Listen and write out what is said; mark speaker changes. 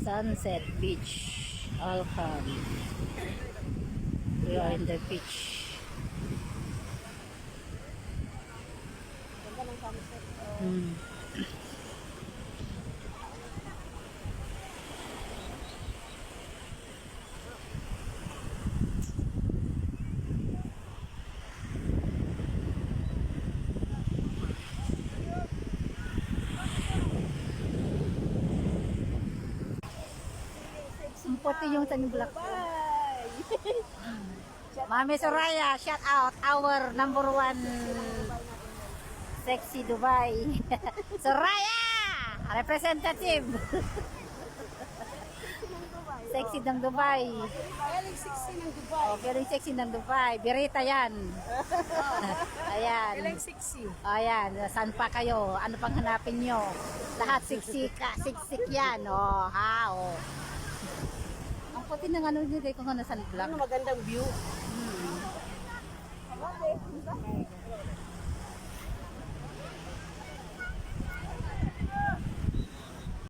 Speaker 1: Sunset Beach, Alcan. We are in the beach.
Speaker 2: Ganda ng sunset.
Speaker 1: Ang puti yung sunblock ko.
Speaker 2: Bye!
Speaker 1: Mami Soraya, shout out our number one sexy Dubai. Soraya! Representative. Sexy ng Dubai.
Speaker 2: Galing 60 ng Dubai.
Speaker 1: Oh, very sexy ng Dubai. Birita yan. Ayan.
Speaker 2: Galing 60.
Speaker 1: Ayan, saan pa kayo? Ano pang hanapin nyo? Lahat siksik yan. Oh, ha, oh. Ang puti ng ano nyo, kung ano sunblock.
Speaker 2: Ano magandang view.